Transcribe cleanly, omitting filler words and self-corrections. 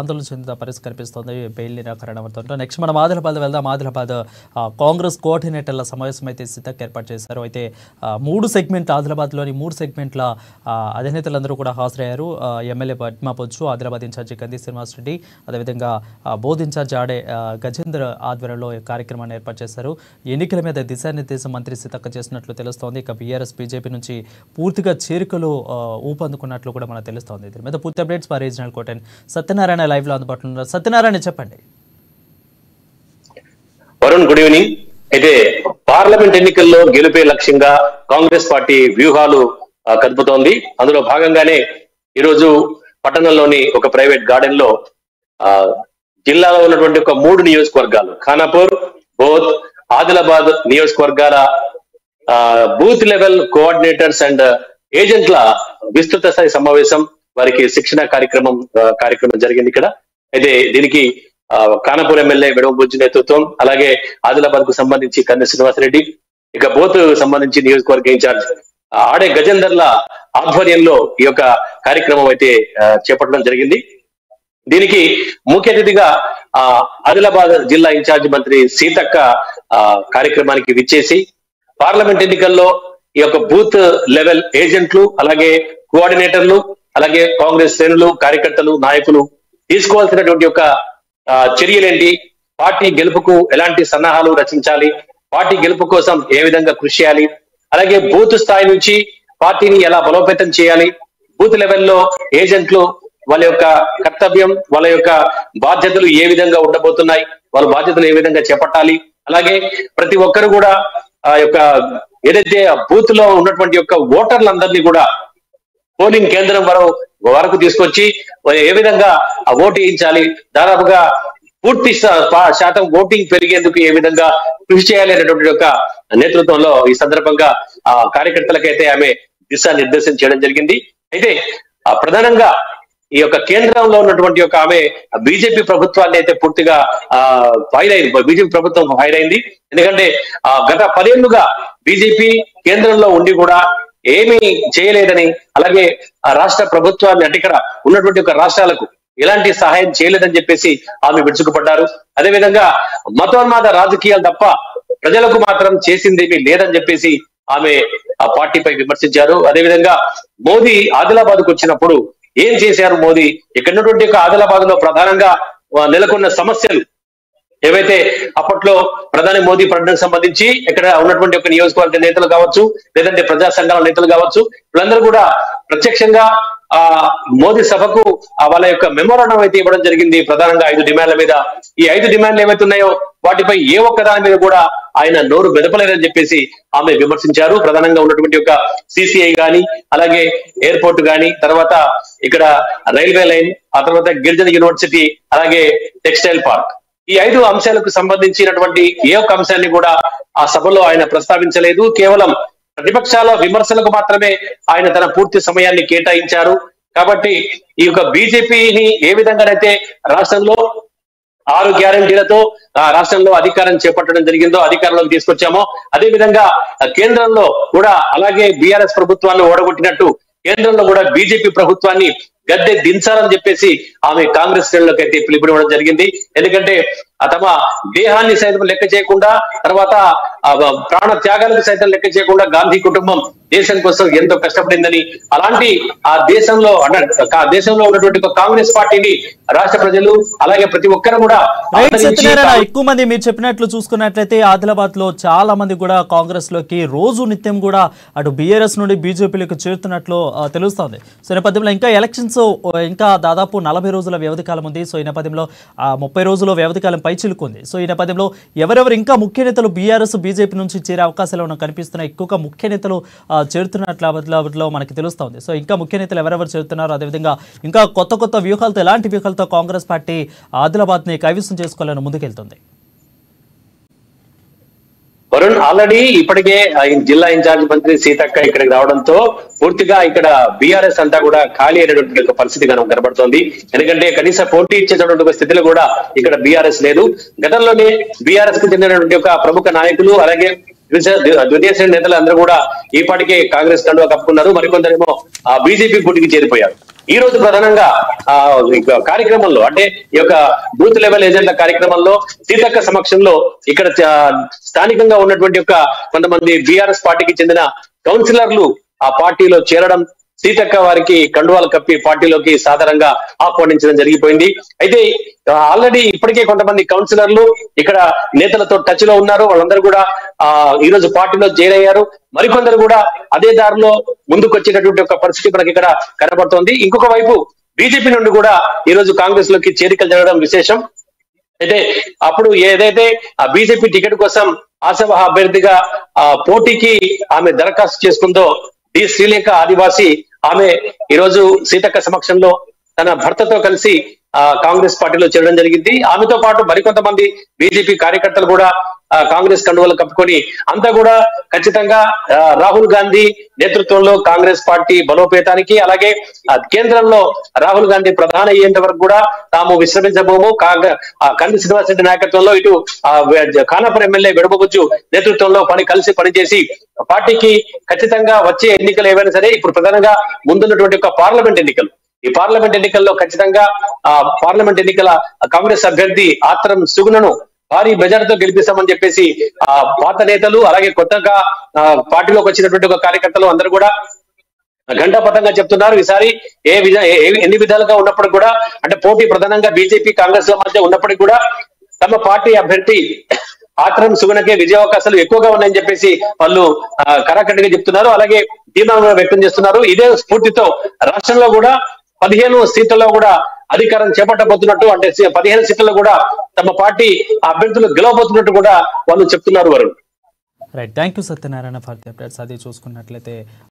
ఆందోళన చెందిన పరిస్థితి కనిపిస్తోంది బెయిల్ నిరాకరణతో. నెక్స్ట్ మనం ఆదిలాబాద్ వెళ్దాం. ఆదిలాబాద్ కాంగ్రెస్ కోఆర్డినేటర్ల సమావేశం అయితే సీతక్క ఏర్పాటు చేశారు. అయితే 3 సెగ్మెంట్ల ఆదిలాబాద్లోని 3 సెగ్మెంట్ల అధినేతలందరూ కూడా హాజరయ్యారు. ఎమ్మెల్యే పద్మా పొచ్చు, ఆదిలాబాద్ ఇన్ఛార్జి కంది శ్రీనివాస్ రెడ్డి, అదేవిధంగా బోధ్ ఇన్ఛార్జి ఆడే గజేందర్ ఆధ్వర్యంలో కార్యక్రమాన్ని ఏర్పాటు చేశారు. ఎన్నికల మీద దిశానిర్దేశం మంత్రి సీతక్క చేసినట్లు తెలుస్తోంది. ఇక బీఆర్ఎస్ బీజేపీ నుంచి పూర్తిగా చేరికలు ఊపందుకున్నట్లు కూడా మనకు తెలుస్తోంది. దీని మీద పూర్తి అప్డేట్స్ మా రీజనల్ కోటెన్ సత్యనారాయణ లైవ్ లో అందుబాటులో ఉన్నారు. సత్యనారాయణ చెప్పండి. Varun, good evening. అయితే పార్లమెంట్ ఎన్నికల్లో గెలుపే లక్ష్యంగా కాంగ్రెస్ పార్టీ వ్యూహాలు కదుపుతోంది. అందులో భాగంగానే ఈరోజు పట్టణంలోని ఒక ప్రైవేట్ గార్డెన్ లో జిల్లాలో ఉన్నటువంటి ఒక 3 నియోజకవర్గాలు ఖానాపూర్, బోధ్, ఆదిలాబాద్ నియోజకవర్గాల బూత్ లెవెల్ కోఆర్డినేటర్స్ అండ్ ఏజెంట్ల విస్తృత స్థాయి సమావేశం, వారికి శిక్షణ కార్యక్రమం జరిగింది ఇక్కడ. అయితే దీనికి ఖానాపూర్ ఎమ్మెల్యే వెడవబుజ్జి నేతృత్వం, అలాగే ఆదిలాబాద్ కు సంబంధించి కంది శ్రీనివాస్ రెడ్డి, ఇక బోత్ సంబంధించి నియోజకవర్గ ఇన్ఛార్జ్ ఆడే గజేందర్ల ఆధ్వర్యంలో ఈ యొక్క కార్యక్రమం అయితే చేపట్టడం జరిగింది. దీనికి ముఖ్య అతిథిగా ఆదిలాబాద్ జిల్లా ఇన్ఛార్జ్ మంత్రి సీతక్క కార్యక్రమానికి విచ్చేసి పార్లమెంట్ ఎన్నికల్లో ఈ యొక్క బూత్ లెవెల్ ఏజెంట్లు, అలాగే కోఆర్డినేటర్లు, అలాగే కాంగ్రెస్ శ్రేణులు, కార్యకర్తలు, నాయకులు తీసుకోవాల్సినటువంటి యొక్క చర్యలేంటి, పార్టీ గెలుపుకు ఎలాంటి సన్నాహాలు రచించాలి, పార్టీ గెలుపు కోసం ఏ విధంగా కృషి చేయాలి, అలాగే బూత్ స్థాయి నుంచి పార్టీని ఎలా బలోపేతం చేయాలి, బూత్ లెవెల్లో ఏజెంట్లు వాళ్ళ యొక్క కర్తవ్యం, వాళ్ళ యొక్క బాధ్యతలు ఏ విధంగా ఉండబోతున్నాయి, వాళ్ళ బాధ్యతలు ఏ విధంగా చేపట్టాలి, అలాగే ప్రతి ఒక్కరు కూడా ఆ యొక్క ఏదైతే బూత్ లో ఉన్నటువంటి యొక్క ఓటర్లందరినీ కూడా పోలింగ్ కేంద్రం వరకు తీసుకొచ్చి ఏ విధంగా ఓటు వేయించాలి, దాదాపుగా పూర్తి శాతం ఓటింగ్ పెరిగేందుకు ఏ విధంగా కృషి చేయాలి అనేటువంటి యొక్క నేతృత్వంలో ఈ సందర్భంగా కార్యకర్తలకైతే ఆమె దిశానిర్దేశం చేయడం జరిగింది. అయితే ప్రధానంగా ఈ యొక్క కేంద్రంలో ఉన్నటువంటి యొక్క ఆమె బీజేపీ ప్రభుత్వాన్ని అయితే పూర్తిగా ఫైర్ అయింది. బీజేపీ ప్రభుత్వం ఫైర్ అయింది. ఎందుకంటే గత 10 ఏళ్లుగా బీజేపీ కేంద్రంలో ఉండి కూడా ఏమీ చేయలేదని, అలాగే ఆ రాష్ట్ర ప్రభుత్వాన్ని అంటే ఇక్కడ ఉన్నటువంటి ఒక రాష్ట్రాలకు ఎలాంటి సహాయం చేయలేదని చెప్పేసి ఆమె విరుచుకుపడ్డారు. అదేవిధంగా మతోన్మాద రాజకీయాలు తప్ప ప్రజలకు మాత్రం చేసిందేమీ లేదని చెప్పేసి ఆమె ఆ పార్టీపై విమర్శించారు. అదేవిధంగా మోదీ ఆదిలాబాద్ కు వచ్చినప్పుడు ఏం చేశారు మోదీ, ఇక్కడ ఉన్నటువంటి ఆదిలాబాద్ లో ప్రధానంగా నెలకొన్న సమస్యలు ఏవైతే అప్పట్లో ప్రధాని మోదీ పర్యటనకు సంబంధించి ఇక్కడ ఉన్నటువంటి ఒక నియోజకవర్గ నేతలు కావచ్చు, లేదంటే ప్రజా సంఘాల నేతలు కావచ్చు, వీళ్ళందరూ కూడా ప్రత్యక్షంగా మోదీ సభకు వాళ్ళ యొక్క మెమోరాండం అయితే ఇవ్వడం జరిగింది. ప్రధానంగా 5 డిమాండ్ల మీద. ఈ 5 డిమాండ్లు ఏవైతే ఉన్నాయో వాటిపై ఏ ఒక్క దాని మీద కూడా ఆయన నోరు మెదపలేరని చెప్పేసి ఆమె విమర్శించారు. ప్రధానంగా ఉన్నటువంటి ఒక సిసిఐ గాని, అలాగే ఎయిర్పోర్ట్ గాని, తర్వాత ఇక్కడ రైల్వే లైన్, ఆ తర్వాత గిరిజన యూనివర్సిటీ, అలాగే టెక్స్టైల్ పార్క్, ఈ 5 అంశాలకు సంబంధించినటువంటి ఏ ఒక్క అంశాన్ని కూడా ఆ సభలో ఆయన ప్రస్తావించలేదు. కేవలం ప్రతిపక్షాల విమర్శలకు మాత్రమే ఆయన తన పూర్తి సమయాన్ని కేటాయించారు. కాబట్టి ఈ యొక్క బీజేపీని ఏ విధంగానైతే రాష్ట్రంలో 6 గ్యారంటీలతో రాష్ట్రంలో అధికారం చేపట్టడం జరిగిందో, అధికారంలోకి తీసుకొచ్చామో, అదే విధంగా కేంద్రంలో కూడా అలాగే బీఆర్ఎస్ ప్రభుత్వాన్ని ఓడగొట్టినట్టు కేంద్రంలో కూడా బీజేపీ ప్రభుత్వాన్ని గద్దె దించాలని చెప్పేసి ఆమె కాంగ్రెస్ శ్రేణులకు అయితే పిలుపునివ్వడం జరిగింది. ఎందుకంటే తమ దేహాన్ని సైతం లెక్క చేయకుండా, తర్వాత ప్రాణ త్యాగాలకు సైతం లెక్క చేయకుండా గాంధీ కుటుంబం దేశం కోసం ఎంతో కష్టపడిందని, అలాంటి ఆ దేశంలో ఉన్నటువంటి కాంగ్రెస్ పార్టీని రాష్ట్ర ప్రజలు అలాగే ప్రతి ఒక్కరు కూడా ఎక్కువ మంది మీరు చెప్పినట్లు చూసుకున్నట్లయితే ఆదిలాబాద్ లో చాలా మంది కూడా కాంగ్రెస్ లోకి రోజు నిత్యం కూడా అటు బీఆర్ఎస్ నుండి బీజేపీలోకి చేరుతున్నట్లు తెలుస్తోంది. సో ఈ నేపథ్యంలో ఇంకా ఎలక్షన్స్ ఇంకా దాదాపు 40 రోజుల వ్యవధి కాలం ఉంది. సో ఈ నేపథ్యంలో 30 రోజుల వ్యవధి కాలం పైచిలుకుంది. సో ఈ నేపథ్యంలో ఎవరెవరు ఇంకా ముఖ్య నేతలు బీఆర్ఎస్ బీజేపీ నుంచి చేరే అవకాశాలు కనిపిస్తున్నాయి, ఎక్కువగా ముఖ్య నేతలు చేరుతున్నట్లు మనకి తెలుస్తోంది. సో ఇంకా ముఖ్య నేతలు ఎవరెవరు చేరుతున్నారు, అదేవిధంగా ఇంకా కొత్త వ్యూహాలతో ఎలాంటి వ్యూహాలతో కాంగ్రెస్ పార్టీ ఆదిలాబాద్ ని కైవసం చేసుకోవాలని ముందుకెళ్తుంది? వరుణ్, ఆల్రెడీ ఇప్పటికే జిల్లా ఇన్ఛార్జ్ మంత్రి సీతక్క ఇక్కడికి రావడంతో పూర్తిగా ఇక్కడ బీఆర్ఎస్ అంతా కూడా ఖాళీ అయినటువంటి పరిస్థితి కనబడుతోంది. ఎందుకంటే కనీస పోటీ ఇచ్చేటటువంటి స్థితిలో కూడా ఇక్కడ బీఆర్ఎస్ లేదు. గతంలోనే బీఆర్ఎస్ కు చెందినటువంటి ఒక ప్రముఖ నాయకులు, అలాగే ద్వితీయ శ్రేణి నేతలు అందరూ కూడా ఈ పాటికే కాంగ్రెస్ కండువా కప్పుకున్నారు. మరికొందరేమో బీజేపీ పోటీకి చేరిపోయారు. ఈ రోజు ప్రధానంగా కార్యక్రమంలో అంటే ఈ యొక్క బూత్ లెవెల్ ఏజెంట్ల కార్యక్రమంలో సీతక్క సమక్షంలో ఇక్కడ స్థానికంగా ఉన్నటువంటి యొక్క కొంతమంది బీఆర్ఎస్ పార్టీకి చెందిన కౌన్సిలర్లు ఆ పార్టీలో చేరడం, సీతక్క వారికి కండువాలు కప్పి పార్టీలోకి సాధారణంగా ఆహ్వానించడం జరిగిపోయింది. అయితే ఆల్రెడీ ఇప్పటికే కొంతమంది కౌన్సిలర్లు ఇక్కడ నేతలతో టచ్ లో ఉన్నారు. వాళ్ళందరూ కూడా ఈ రోజు పార్టీలో జాయిన్ అయ్యారు. మరికొందరు కూడా అదే దారిలో ముందుకు వచ్చేటటువంటి ఒక పరిస్థితి మనకి ఇక్కడ కనబడుతోంది. ఇంకొక వైపు బీజేపీ నుండి కూడా ఈ రోజు కాంగ్రెస్ లోకి చేరికలు జరగడం విశేషం. అయితే అప్పుడు ఏదైతే ఆ బీజేపీ టికెట్ కోసం ఆశావహ అభ్యర్థిగా పోటీకి ఆమె దరఖాస్తు చేసుకుందో డి శ్రీలేఖ ఆదివాసి, ఆమె ఈరోజు సీతక్క సమక్షంలో తన భర్తతో కలిసి కాంగ్రెస్ పార్టీలో చేరడం జరిగింది. ఆమెతో పాటు మరికొంతమంది బీజేపీ కార్యకర్తలు కూడా కాంగ్రెస్ కండువలు కప్పుకొని అంతా కూడా ఖచ్చితంగా రాహుల్ గాంధీ నేతృత్వంలో కాంగ్రెస్ పార్టీ బలోపేతానికి, అలాగే కేంద్రంలో రాహుల్ గాంధీ ప్రధాని అయ్యేంత వరకు కూడా తాము విశ్రమించబోము. కంది శ్రీనివాస్ రెడ్డి నాయకత్వంలో ఇటు ఖానాపూర్ ఎమ్మెల్యే వెడబబుజ్జు నేతృత్వంలో కలిసి పనిచేసి పార్టీకి ఖచ్చితంగా వచ్చే ఎన్నికలు ఏవైనా సరే, ఇప్పుడు ప్రధానంగా ముందున్నటువంటి ఒక పార్లమెంట్ ఎన్నికలు, ఈ పార్లమెంట్ ఎన్నికల్లో ఖచ్చితంగా పార్లమెంట్ ఎన్నికల కాంగ్రెస్ అభ్యర్థి ఆత్రం సుగుణను భారీ మెజార్టీతో గెలిపిస్తామని చెప్పేసి పాత నేతలు అలాగే కొత్తగా పార్టీలోకి వచ్చినటువంటి ఒక కార్యకర్తలు అందరూ కూడా ఘంటాపథంగా చెప్తున్నారు. ఈసారి ఎన్ని విధాలుగా ఉన్నప్పటికీ కూడా, అంటే పోటీ ప్రధానంగా బీజేపీ కాంగ్రెస్ ల మధ్య ఉన్నప్పటికీ కూడా తమ పార్టీ అభ్యర్థి ఆత్రం సుగుణకే విజయావకాశాలు ఎక్కువగా ఉన్నాయని చెప్పేసి వాళ్ళు కరాఖండిగా చెప్తున్నారు. అలాగే ధీమా వ్యక్తం చేస్తున్నారు. ఇదే స్ఫూర్తితో రాష్ట్రంలో కూడా 15 సీట్లలో కూడా అధికారం చేపట్టబోతున్నట్టు, అంటే 15 సీట్లలో కూడా తమ పార్టీ అభ్యర్థులు గెలవబోతున్నట్టు కూడా వాళ్ళు చెప్తున్నారు. Varun, right, thank you Satyanarayana for the updates. అది చూసుకున్నట్లయితే